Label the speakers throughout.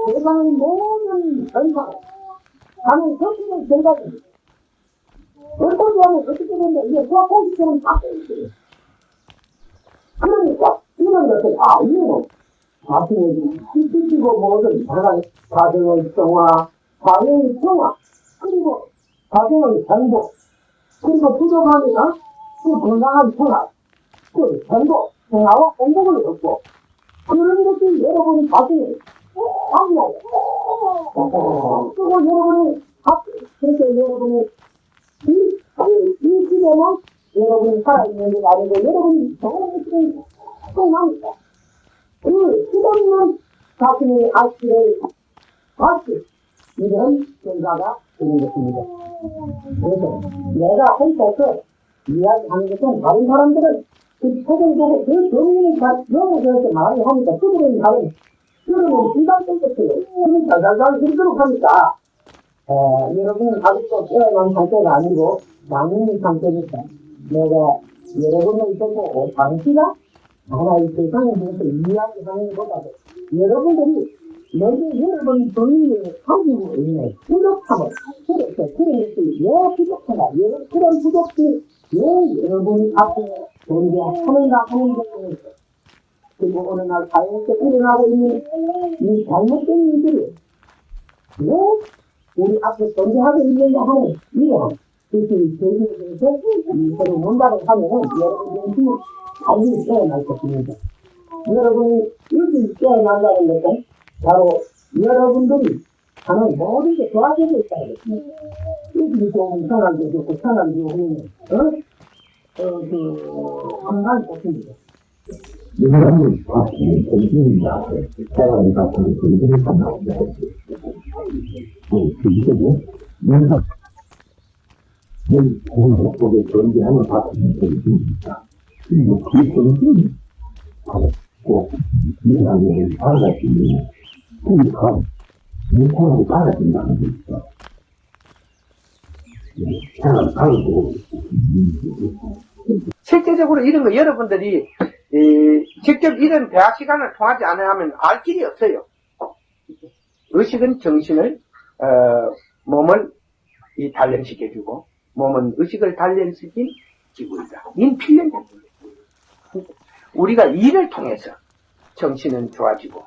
Speaker 1: 세상의 모든 현상, 나는 거기는 생각입니다. 어떻게 하면 어떻게 되는데, 이게 수학공식처럼 바뀌어있어요. 그러니까, 이런 것을, 이거는 자신의 힘쓰시고 모든 다른 가정의 평화, 사회의 평화, 그리고 가정의 행복, 그리고 부족하니까 그 건강한 생활, 그 행복, 평화와 행복을 얻고, 그런 것이 여러분이 자신의 삶이에요. 그리고 여러분이, 그래서 여러분이 이 시대는 여러분이 살아있는 게 아니고 여러분이 좋은 행복합니다. 그 시대는 자신의 아침을 다시 이런 결과가 되는 것입니다. 그래서 내가 혼자서 이야기하는 것은 다른 사람들은 그 책을 보고 그 정리를 영어에서 말을 하니까 그들은 다른 여러분 비관적 것을 잘잘잘 들도록 하니까 여러분은 아직도 태어난 상태가 아니고 나는 상태니까 내가 여러분을 보고 당시가 하나의 세상에 대해서 이야기하는 것보다도 여러분들이 여러분 본인이 가지고 있는 부족함을 그런 것이 왜 부족하나 그런 부족이 왜 여러분 앞에 존재하는가 하는 것을 그리고 어느 날 사회에서 일어나고 있는 이 잘못된 일들이 왜 우리 앞에 존재하고 있는가 하는 이런 그것이 저희에 대해서 서로 문답을 하면은 여러분들이 달리 깨어날 것입니다. 여러분이 일찍 깨어난다는 것은 바로 여러분들이 하는 모든 게 좋아지고 있다는 것입니다. 일찍 좋으면 선한도 좋고 선한도 좋으면 건강이 좋습니다.
Speaker 2: 인간은 자신의 정신이나 사람이 자신의 정신을 만나온다. 그리고 인간 그 속에 존재하는 자신의 정신입니다. 그리고 그 정신이 바로 꼭 인간을 살아갈 수 있는 그러니까 인간으로 살아진다는 것이죠. 사람 살고
Speaker 3: 실제적으로 이런 거 여러분들이 직접 이런 대화 시간을 통하지 않아야 하면 알 길이 없어요. 의식은 정신을 몸을 단련시켜주고 몸은 의식을 단련시킨 기구이다. 인필련된 거예요. 우리가 일을 통해서 정신은 좋아지고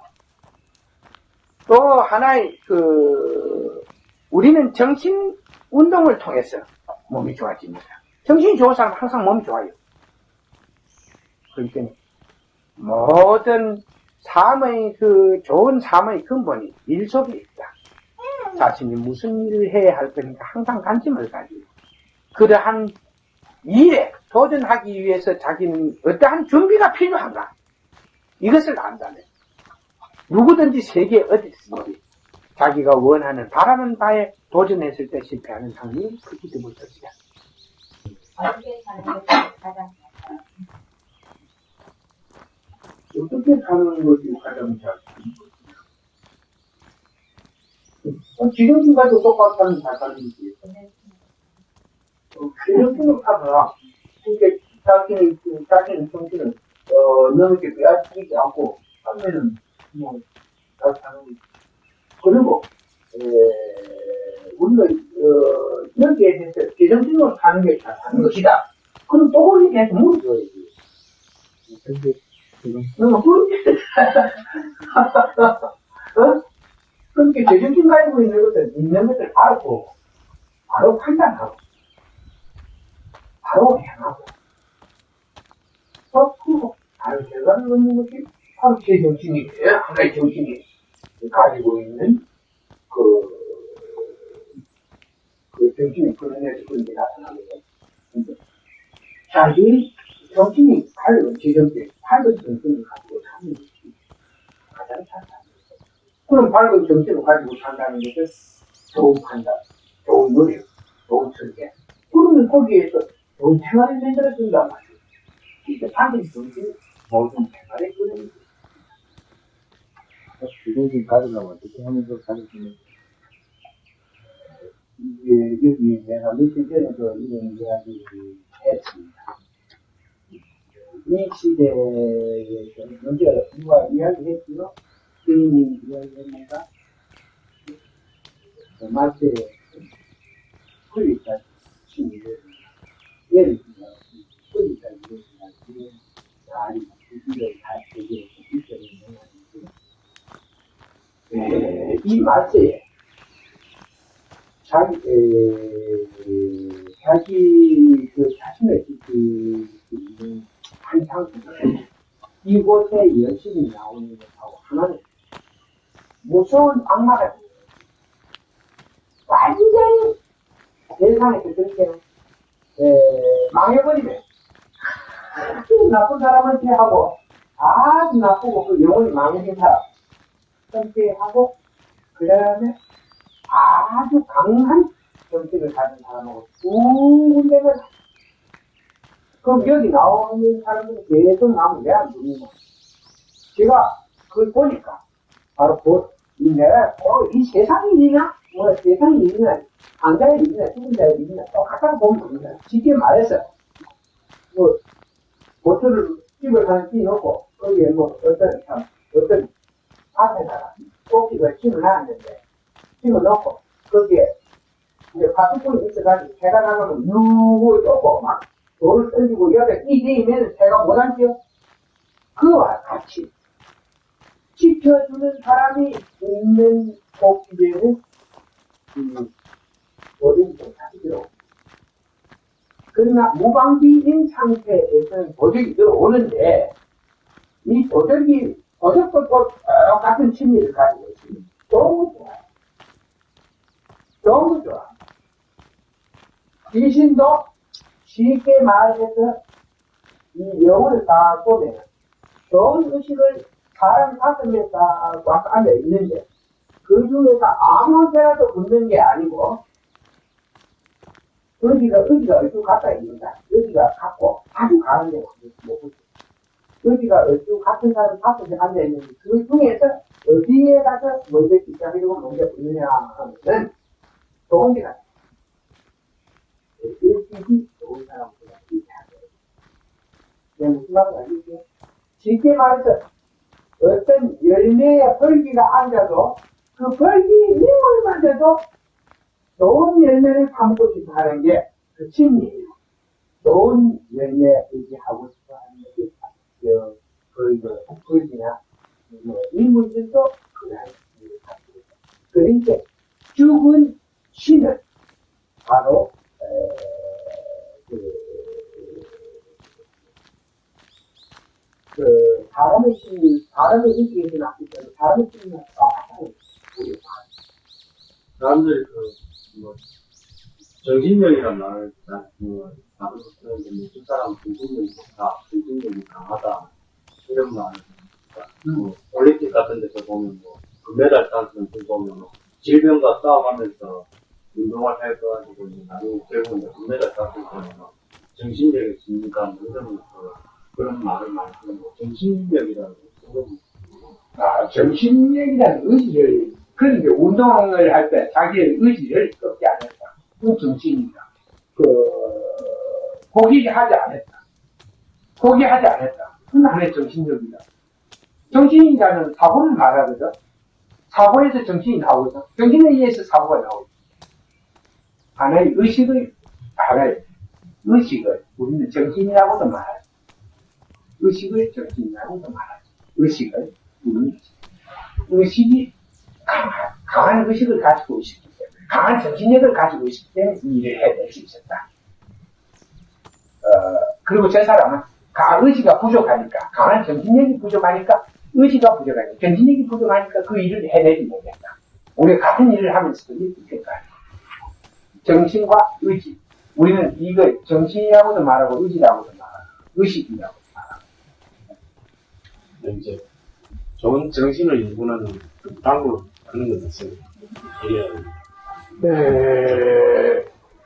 Speaker 3: 또 하나의 우리는 정신 운동을 통해서 몸이 좋아집니다. 정신이 좋은 사람은 항상 몸이 좋아요. 그렇기 때문에 모든 삶의 좋은 삶의 근본이 일 속에 있다. 자신이 무슨 일을 해야 할 거니까 항상 관심을 가지고 그러한 일에 도전하기 위해서 자기는 어떠한 준비가 필요한가 이것을 안다면 누구든지 세계 어디서든지 자기가 원하는 바라는 바에 도전했을 때 실패하는 확률이 크게 드물 것이다.
Speaker 4: 어떻게 사는 것이 가장 잘 지금까지도 똑같다는 잘 사는 거지. 지금까지 하다가 이게 자신의 정신을 너무 이렇게 빼앗기지 않고 하면은 잘 사는 거지. 그리고 우리가 여기에 대해서 제정신으로 사는 게 잘 사는 것이다. 그럼 또 거기에 대해서 물어줘야지. 근데 그렇게 그렇게 제정신 가지고 있는 것을 있는 것을 알고 바로 판단하고 바로 행하고 그리고 바로 결과를 얻는 것이 바로 제정신이 하나의 정신이 가지고 있는 그 정신이 그려내서 그런 게 나타나는 거예요. 자기 정신이 밝은 제정신, 밝은 정신을 가지고 사는 것이 가장 잘 사는 거죠. 그럼 밝은 정신을 가지고 산다는 것은 좋은 판단, 좋은 노력, 좋은 설계. 그러면 거기에서 좋은 생활이 만들어진단 말이에요. 이제 밝은 정신이 모든 생활에 그려내는 거죠.
Speaker 2: 제정신 가지려면 어떻게 하면서 가질 수 있는
Speaker 4: 이게 여기 내가 며칠 전에도 이런 이야기를 했습니다. 이 시대에 문제가 누가 이야기했지요? 주인님이 이야기했는가? 말세에 허리까지 심리를 예를 들어 허리까지 이루어지는 다리, 이를 다 되게 있어야 되는 이 말세에 자기 그 자신을 지키는 한상 이곳에 열심히 나오는 것하고 하나는 무서운 악마가 완전히 세상에서 그렇게 망해버리면 아주 나쁜 사람을 피하고 아주 나쁘고 그 영혼이 망해진 사람 선택하고 그 다음에 아주 강한 정책을 가진 사람하고 두 군데를 그럼 여기 나오는 사람들이 계속 나오면 왜 안 보이냐 제가 그걸 보니까 바로 내가 이 세상의 일이냐 뭐 세상의 일이냐 환자의 일이냐 죽은 자의 일이냐 똑같다고 보면 됩니다. 쉽게 말해서 뭐 보트를 집을 하나 띄워놓고 거기에 뭐 어떤 앞에다가 꼭지를 심어놨는데 심어놓고 거기에 이제 파수꾼이 있어가지고 새가 나가면 누구 쫓고 막 돌을 던지고 옆에 이대이면 새가 못 앉죠. 그와 같이 지켜주는 사람이 있는 꼭지에는 보증이 좀 다시 들어옵니다. 그러나 무방비인 상태에서는 보증이 들어오는데 이 도적도 똑같은 심리를 가지고 있습니다. 너무 좋아요. 너무 좋아. 귀신도 쉽게 말해서 이 영혼을 딱 보면 좋은 의식을 사람 5명 딱 와서 앉아 있는데 그 중에서 아무 데라도 붙는 게 아니고 의지가 얼추 가까이 있는다. 의지가 같고 아주 강한 데가 못 붙죠. 의지가 얼추 같은 사람 5명 앉아 있는데 그 중에서 어디에 가서 먼저 뒷자리로 먼저 붙느냐 하면은 좋은 게 같아요. 일찍이 좋은 사람보다 이상해요. 내가 무슨 말인지 알겠죠? 쉽게 말해서 어떤 열매에 벌기가 앉아도 그 벌기 힘을 맞아도 좋은 열매를 담고 싶어 하는 게 그 심리예요. 좋은 열매에 의지하고 싶어 하는 게 벌기나 인물들도 그날 그러니까 죽은 신은 바로 사람의 인기에서 났기 때문에 사람의 신은 똑같다는 우리
Speaker 5: 사람들이 정신력이란 말을 다루고 쓰는데 두 사람 정신력이 좋다, 정신력이 강하다 이런 말을 합니다. 올림픽 같은 데서 보면 금메달 딴 선수 보면 질병과 싸워가면서 운동을 해가지고 나중에 결국은 금메달 땄을 때는 정신력이 지니까 이런 그런 말을 많이 쓰는 거 정신력이라는
Speaker 4: 정신력이라는 의지를 그러니까 운동을 할 때 자기의 의지를 꺾지 않았다. 그 정신이다. 포기하지 않았다. 포기하지 않았다. 그건 하나의 정신력이다. 정신이라는 사고를 말하거든. 사고에서 정신이 나오거든. 정신에 의해서 사고가 나오거든. 하나의 의식을 우리는 정신이라고도 말하지. 의식을 정신이라고도 말하지. 의식을 우리는 의식이 강한 의식을 가지고 있었기 때문에, 강한 정신력을 가지고 있었기 때문에 이 일을 해낼 수 있었다. 그리고 저 사람은 의지가 부족하니까, 강한 정신력이 부족하니까, 의지가 부족하니까, 정신력이 부족하니까 그 일을 해내지 못했다. 우리가 같은 일을 하면서도 이렇게 생각해요. 정신과 의지. 우리는 이걸 정신이라고도 말하고, 의지라고도 말하고, 의식이라고 말하고.
Speaker 5: 이제 좋은 정신을 연구하는 방법을 하는 것 같습니다.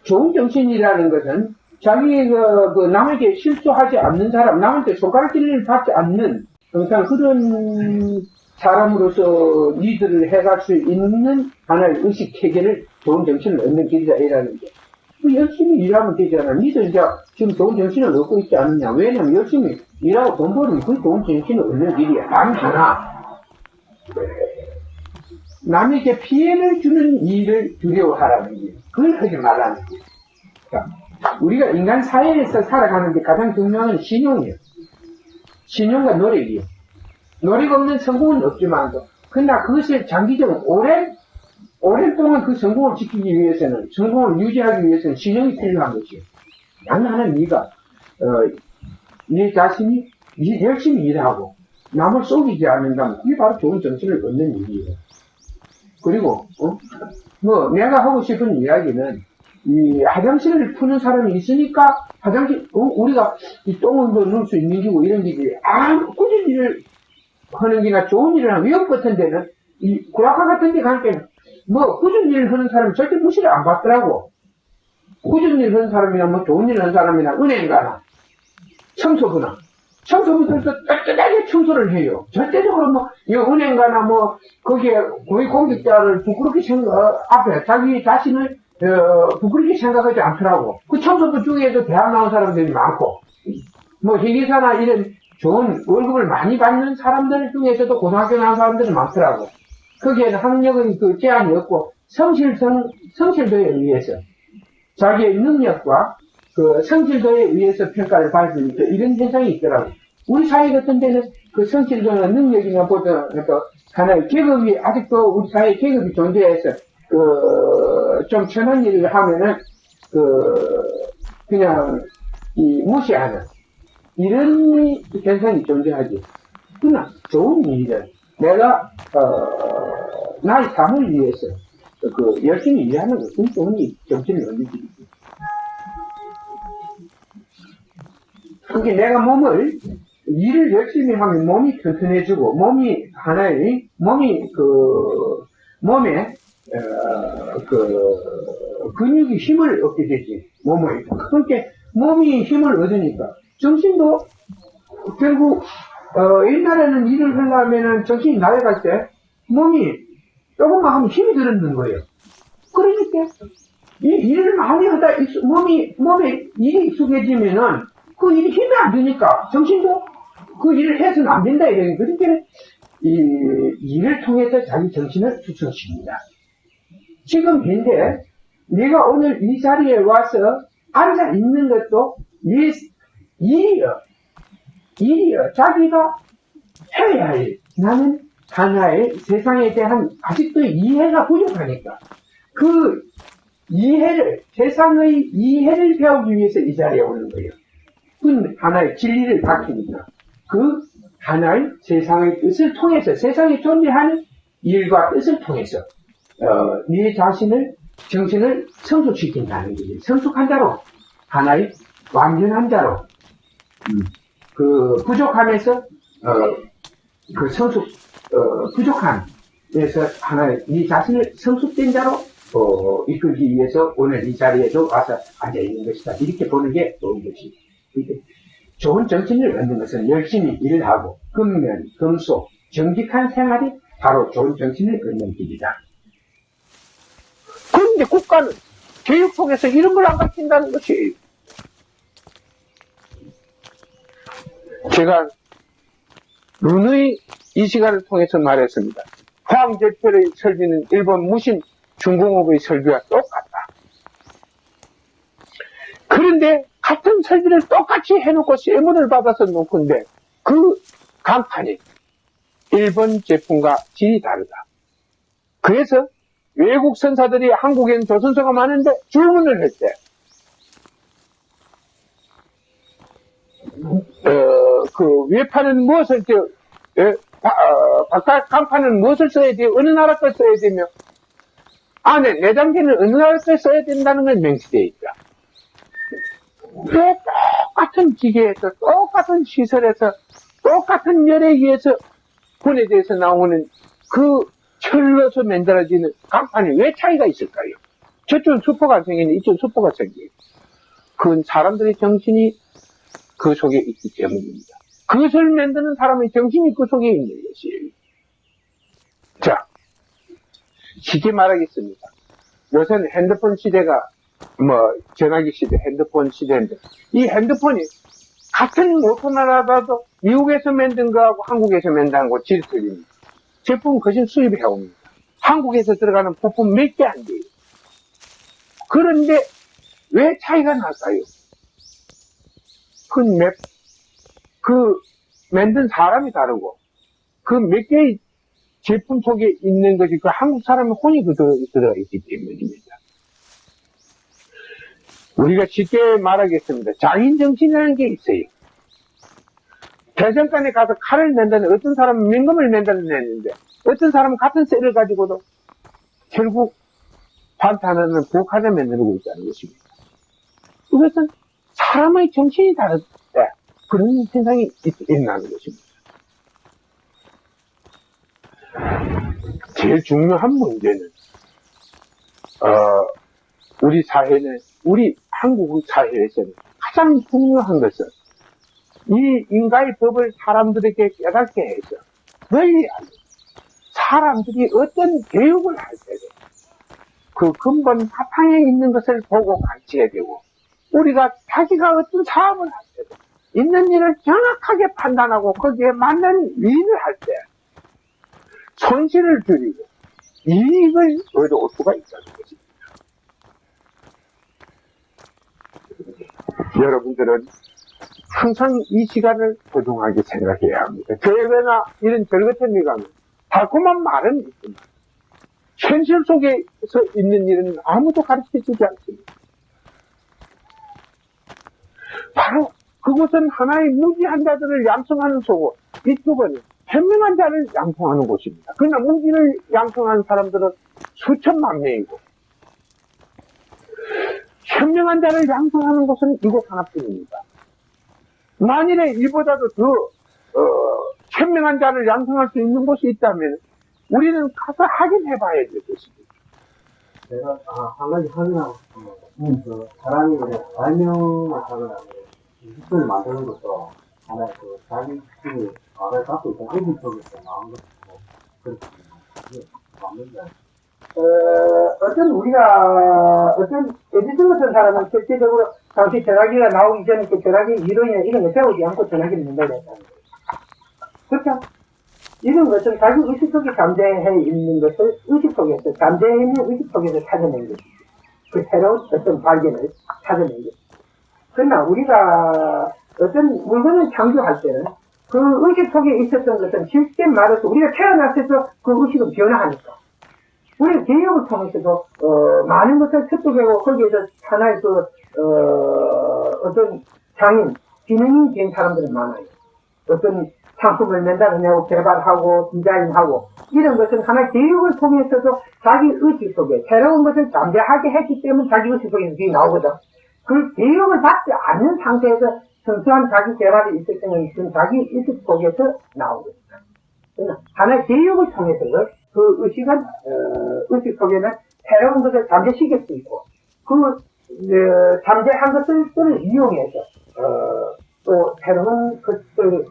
Speaker 3: 좋은 정신이라는 것은 자기 남에게 실수하지 않는 사람, 남한테 손가락질을 받지 않는 항상 그런 사람으로서 리드를 해갈 수 있는 하나의 의식 체계를 좋은 정신을 얻는 길이라는 게 열심히 일하면 되잖아. 니도 이제 지금 좋은 정신을 얻고 있지 않느냐. 왜냐면 열심히 일하고 돈 벌으면 그 좋은 정신을 얻는 길이야. 남잖아. 남에게 피해를 주는 일을 두려워하라는 게, 그걸 하지 말라는 거예요. 자, 우리가 인간 사회에서 살아가는데 가장 중요한 건 신용이에요. 신용과 노력이에요. 노력 없는 성공은 없지만도, 그러나 그것을 장기적으로 오랫동안 그 성공을 지키기 위해서는, 성공을 유지하기 위해서는 신용이 필요한 것이에요. 나는 네가, 네 자신이 열심히 일하고, 남을 속이지 않는다면, 그게 바로 좋은 정신을 얻는 일이에요. 그리고, 내가 하고 싶은 이야기는, 이 화장실을 푸는 사람이 있으니까, 우리가 이 똥을 넣을 수 있는 기고 이런 기지, 꾸준히 일을 하는 게나 좋은 일을 하는 위협 같은 데는, 이 구락화 같은 데 갈 때는, 꾸준히 일을 하는 사람은 절대 무시를 안 받더라고. 꾸준히 일을 하는 사람이나, 좋은 일을 하는 사람이나, 은행 가나, 청소부들도 따뜻하게 청소를 해요. 절대적으로 이 은행 가나 거기에 고위 공직자를 부끄럽게 앞에 자기 자신을, 부끄럽게 생각하지 않더라고. 그 청소부 중에도 대학 나온 사람들이 많고, 회계사나 이런 좋은 월급을 많이 받는 사람들 중에서도 고등학교 나온 사람들이 많더라고. 거기에는 학력은 제한이 없고, 성실도에 의해서, 자기의 능력과 성실도에 의해서 평가를 받을 수 있는 이런 현상이 있더라고. 우리 사회 같은 데는 그 성실도나 능력이나 보다, 하나의 계급이, 아직도 우리 사회에 계급이 존재해서, 좀 천한 일을 하면은, 그냥, 무시하는, 이런 현상이 존재하지. 그러나, 좋은 일은, 내가, 나의 삶을 위해서, 열심히 일하는 것은 좋은 일, 정신을 얻는 일이지. 그게 내가 일을 열심히 하면 몸이 튼튼해지고, 몸에, 근육이 힘을 얻게 되지, 몸을. 그렇게 몸이 힘을 얻으니까, 정신도, 결국, 옛날에는 일을 하려면은 정신이 나아갈 때, 몸이 조금만 하면 힘이 들었는 거예요. 그러니까, 이 일을 많이 하다, 몸에 일이 익숙해지면은, 그 일이 힘이 안 드니까, 정신도 그 일을 해서는 안 된다, 이러니. 그러니까, 이 일을 통해서 자기 정신을 수정시킵니다. 지금 현재, 내가 오늘 이 자리에 와서 앉아 있는 것도 일이요. 자기가 해야 할 일. 나는 하나의 세상에 대한 아직도 이해가 부족하니까. 세상의 이해를 배우기 위해서 이 자리에 오는 거예요. 그 하나의 진리를 밝히니까. 그 하나의 세상의 뜻을 통해서, 세상에 존재하는 일과 뜻을 통해서, 네 자신을, 정신을 성숙시킨다는 거지. 성숙한 자로, 하나의 완전한 자로, 부족함에서, 부족함에서 하나의 네 자신을 성숙된 자로, 이끌기 위해서 오늘 이 자리에도 와서 앉아있는 것이다. 이렇게 보는 게 좋은 것이다. 좋은 정신을 얻는 것은 열심히 일을 하고 근면, 금속, 정직한 생활이 바로 좋은 정신을 얻는 길이다. 그런데 국가는 교육 속에서 이런 걸 안 가르친다는 것이에요. 제가 룬의 이 시간을 통해서 말했습니다. 포항제철의 설비는 일본 무신 중공업의 설비와 똑같다. 그런데 같은 설비를 똑같이 해놓고 세무를 받아서 놓건데 그 간판이 일본 제품과 질이 다르다. 그래서 외국 선사들이 한국에는 조선소가 많은데 주문을 할 때 외판은 무엇을 바깥 간판은 무엇을 써야 돼? 어느 나라 걸 써야 되며 안에 내장재는 어느 나라 걸 써야 된다는 건 명시되어 있다. 왜 똑같은 기계에서, 똑같은 시설에서, 똑같은 열에 의해서 분해돼서 나오는 그 철로서 만들어지는 간판이 왜 차이가 있을까요? 저쪽은 수포가 생기는데 이쪽은 수포가 생겨요. 그건 사람들의 정신이 그 속에 있기 때문입니다. 그것을 만드는 사람의 정신이 그 속에 있는 것이에요. 자, 쉽게 말하겠습니다. 요새는 핸드폰 시대가 전화기 시대, 핸드폰 시대인데, 이 핸드폰이 같은 모터나라도 미국에서 만든 거하고 한국에서 만든 거하고 질이 틀립니다. 제품은 거진 수입해옵니다. 한국에서 들어가는 부품 몇 개 안 돼요. 그런데 왜 차이가 날까요? 그 만든 사람이 다르고 그 몇 개의 제품 속에 있는 것이 그 한국 사람의 혼이 들어가 있기 때문입니다. 우리가 쉽게 말하겠습니다. 장인정신이라는 게 있어요. 대전간에 가서 칼을 낸다는, 어떤 사람은 민금을 낸다는 냈는데 어떤 사람은 같은 쇠를 가지고도 결국 반탄하는 부엌하자 만들고 있다는 것입니다. 이것은 사람의 정신이 다를 때 그런 현상이 일어나는 것입니다. 제일 중요한 문제는 우리 사회는, 우리 한국 사회에서는 가장 중요한 것은 이 인가의 법을 사람들에게 깨닫게 해서 널리 알고, 사람들이 어떤 교육을 할 때도 그 근본 바탕에 있는 것을 보고 가르쳐야 되고, 우리가 자기가 어떤 사업을 할 때도 있는 일을 정확하게 판단하고 거기에 맞는 일을 할 때 손실을 줄이고 이익을 얻어올 수가 있다는 것입니다. 여러분들은 항상 이 시간을 소중하게 생각해야 합니다. 교회나 이런 절 같은 데 가면 달콤한 말은 있지만 현실 속에서 있는 일은 아무도 가르쳐주지 않습니다. 바로 그곳은 하나의 무지한 자들을 양성하는 속이고, 이쪽은 현명한 자를 양성하는 곳입니다. 그러나 무지를 양성하는 사람들은 수천만 명이고, 현명한 자를 양성하는 곳은 이곳 하나뿐입니다. 만일에 이보다도 더 현명한 자를 양성할 수 있는 곳이 있다면 우리는 가서 확인해 봐야 될 것입니다.
Speaker 5: 제가 한 가지 확인하고 싶은 건, 그 사람이 발명을 하거나 기술을 만드는 것도 하나의 그 자기 그 과거에 갖고 있던 의지 속에서 나온 것이고, 그렇게 맞는지
Speaker 1: 어떤 우리가, 어떤 에디슨 같은 사람은 실제적으로 당시 전화기가 나오기 전에 그 전화기 이론이나 이런 거 배우지 않고 전화기를 만들었다는 거예요. 그렇죠? 이런 것은 자기 의식 속에 잠재해 있는 것을 의식 속에서, 잠재해 있는 의식 속에서 찾아낸 것이죠. 그 새로운 어떤 발견을 찾아낸 것이죠. 그러나 우리가 어떤 물건을 창조할 때는 그 의식 속에 있었던 것은 실제 말해서 우리가 태어났을 그 의식은 변화하니까. 우리가 개혁을 통해서도, 많은 것을 습득하고 거기에서 하나의 어떤 장인, 기능이 된 사람들은 많아요. 어떤 상품을 만들어내고 개발하고 디자인하고 이런 것은 하나의 교육을 통해서도 자기 의식 속에 새로운 것을 잠재하게 했기 때문에 자기 의식 속에서 그게 나오거든. 그 교육을 받지 않는 상태에서 순수한 자기 개발이 있을 때는 그 자기 의식 속에서 나오거든. 그러나 하나의 교육을 통해서 그 의식은 의식 속에는 새로운 것을 잠재시킬 수 있고 그 잠재한 것을 이용해서 또 새로운 것을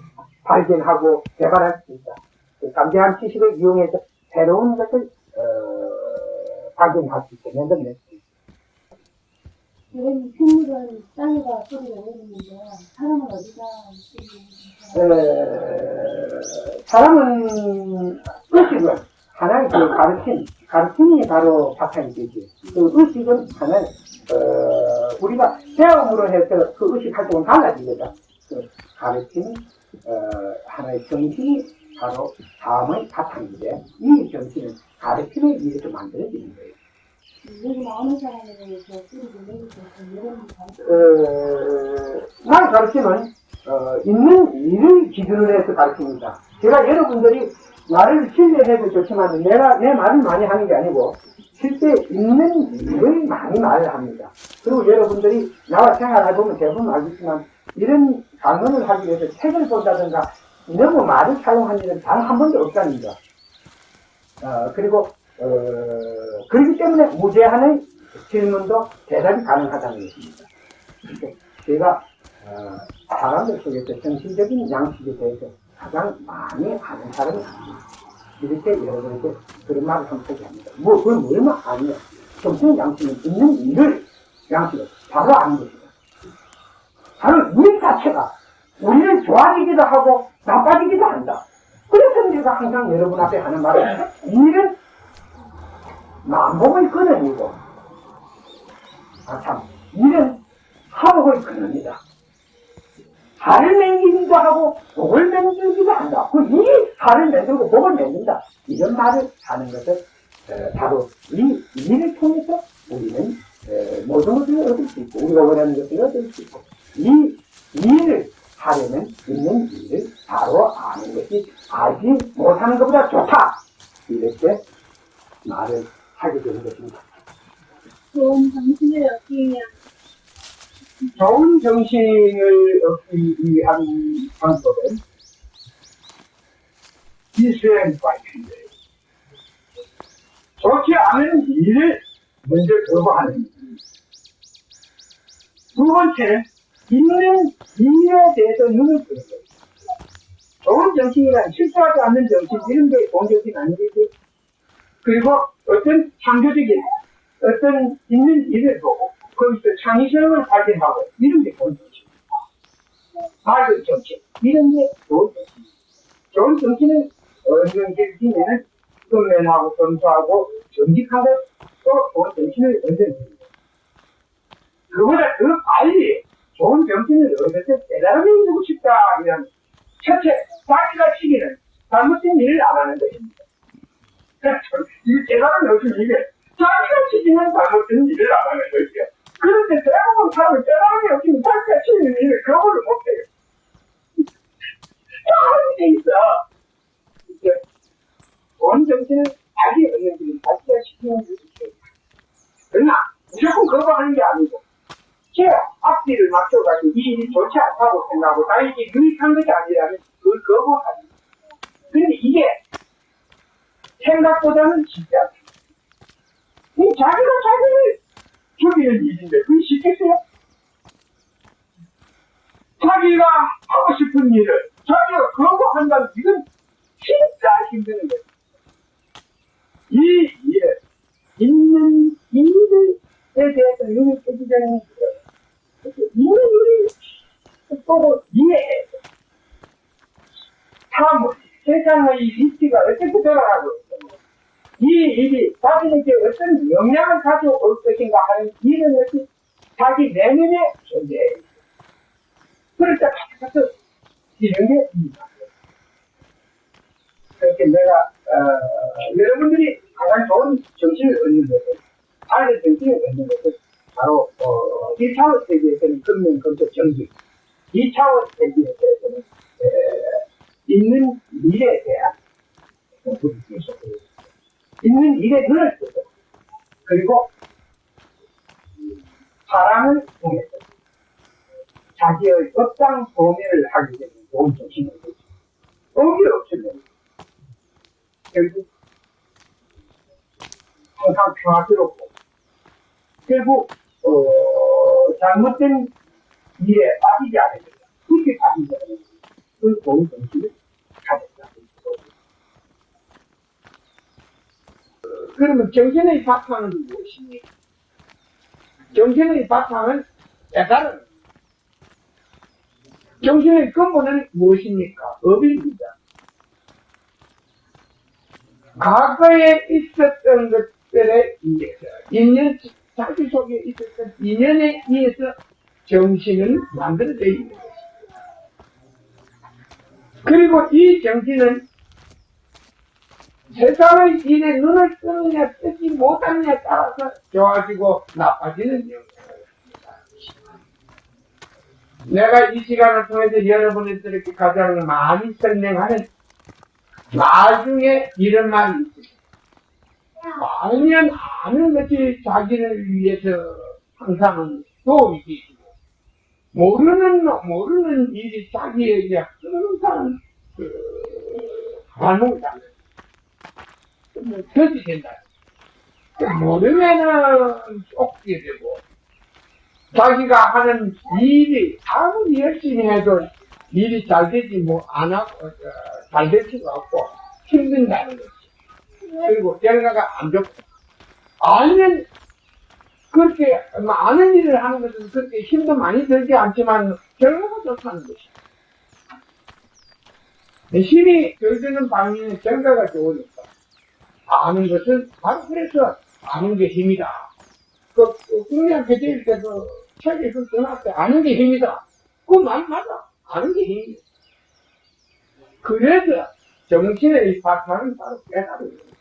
Speaker 1: 발견하고 개발할 수 있다. 잠재한 지식을 이용해서 새로운 것을 발견할 수 있게 만들어낼 수 있다.
Speaker 6: 이런 생물은 땅에다 소리가 내리는데 사람은 어디다
Speaker 1: 사람은 의식은 하나의 그 가르침이 바로 바탕이 되지. 그 의식은 하나의 우리가 배움으로 해서 그 의식 활동은 달라지거든. 그 가르침이 하나의 정신이 바로 다음의 바탕인데 이 정신은 가르침에 의해서 만들어지는 거예요.
Speaker 6: 여기 나오는 사람에 대해서 소리를 내리고 이런
Speaker 1: 나의 가르침은 있는 일을 기준으로 해서 가르칩니다. 제가 여러분들이 말을 신뢰해도 좋지만 내 말을 많이 하는 게 아니고 실제 있는 일을 많이 말을 합니다. 그리고 여러분들이 나와 생활해보면 대부분 알겠지만 이런 강론을 하기 위해서 책을 본다든가 너무 말을 사용한 일은 단 한 번도 없답니다. 그리고 그렇기 때문에 무제한의 질문도 대답이 가능하다는 것입니다. 제가 사람들 속에서 정신적인 양식에 대해서 가장 많이 아는 사람이 아닙니다. 이렇게 여러분에게 그런 말을 한번 소개합니다. 그건 뭐만 아니에요. 정신 양식은 있는 일을 양식을 바로 아는 것이다. 바로 일 자체가 우리를 좋아지기도 하고 나빠지기도 한다. 그래서 우리가 항상 여러분 앞에 하는 말은 일은 만복의 근원이고, 참, 일은 사복의 근원이다. 살을 맹기기도 하고, 복을 맹기기도 한다. 이 살을 맹기고 복을 맹긴다. 이런 말을 하는 것은, 바로 이 일을 통해서 우리는, 모든 것을 얻을 수 있고, 우리가 원하는 것을 얻을 수 있고, 이 일을 하려면 있는 일을 바로 아는 것이 알지 못하는 것보다 좋다. 이렇게 말을 하게 되는 것입니다.
Speaker 6: 좋은 정신을 얻기 위한
Speaker 4: 좋은 정신을 얻기 위한 방법은 이수행과 필요해요. 좋지 않은 일을 먼저 거부하는 일. 두 번째는 있는 일에 대해서 눈을 뜨는 거예요. 좋은 정신이란 실수하지 않는 정신, 이런 게 좋은 정신 아니겠지? 그리고 어떤 창조적인, 어떤 있는 일을 보고, 거기서 창의성을 발견하고, 이런 게 좋은 정신입니다. 밝은 정신, 이런 게 좋은 정신입니다. 좋은 정신은 어느 정신에는 근면하고 검소하고 정직하고 또 좋은 정신을 얻어냅니다. 그보다 더 빨리 좋은 정신을 얻어서 깨달음이 이루고 싶다 이런 첫째, 자기가 시기는 잘못된 일을 안 하는 것입니다. 이 깨달음이 없으면 이게 자기가 시키는 잘못된 일을 안 하는 것이요. 그런데 대부분 사람은 깨달음이 없으면 자기가 시키는 일을 거부를 못해요. 다 하는 게 있어. 좋은 정신은 자기 얻는 길은 자기가 시키는 일을 그러나 무조건 거부하는 게 아니고 제 앞뒤를 맞춰가지고 이 일이 좋지 않다고 생각하고 나에게 유익한 것이 아니라면 그걸 거부하지. 근데 이게 생각보다는 쉽지 않습니다. 자기가 자기를 죽이는 일인데 그게 쉽겠어요? 자기가 하고 싶은 일을 자기가 거부한다는 이건 진짜 힘든 거예요. 이 일을 있는 일에 대해서 눈을 뜨기 전에 있는 일을 또 이해해야 돼. 참 세상의 위치가 어떻게 돌아가고 있는지 이 일이 자기에게 어떤 영향을 가져올 것인가 하는 이런 것이 자기 내면에 존재해요. 그럴 때 가서 이런 게 있습니다. 그렇게 내가 여러분들이 가장 좋은 정신을 얻는 것은 밝은 정신을 얻는 것은 바로 1차원 세계에서는 근면, 검토, 정직 2차원 세계에서는 있는 일에 대한 있는 일에 눈을 뜨고 그리고 사랑을 통해서 자기의 업장 소멸을 하게 되는 좋은 정신을 얻죠. 의미 없으면 결국 항상 평화스럽고 결국 잘못된 일에 빠지지 않으니까 그렇게 빠지지 않으니까 그 좋은 정신을 가졌다.
Speaker 3: 그러면 정신의 바탕은 무엇입니까? 정신의 바탕은 깨달음. 정신의 근본은 무엇입니까? 업입니다. 과거에 있었던 것들에 의해서, 인연, 자기 속에 있었던 인연에 의해서 정신은 만들어져 있는 것입니다. 그리고 이 정신은 세상의 일에 눈을 뜨느냐 뜨지 못하느냐에 따라서 좋아지고 나빠지는 영향을 합니다. 내가 이 시간을 통해서 여러분들에게 가장 많이 설명하는 나중에 이런 말이 있습니다. 알면 아는 것이 자기를 위해서 항상 도움이 되고 모르는 일이 자기에게 항상 발목이 달려요. 그렇게 된다. 모르면은 쫓게 되고, 자기가 하는 일이 아무리 열심히 해도 일이 잘 되지 잘 될 수가 없고, 힘든다는 거지. 그리고 결과가 안 좋고, 알면, 그렇게, 많은 일을 하는 것은 그렇게 힘도 많이 들지 않지만, 결과가 좋다는 것이야. 힘이 들드는 방면에 결과가 좋으니까. 아는 것은 바로 그래서 아는 게 힘이다. 국민학 교재일께서 책에서 써놨대. 아는 게 힘이다. 그 말 맞아. 아는 게 힘이다. 그래서 정신의 이 사탄은 바로 깨달은 거예요.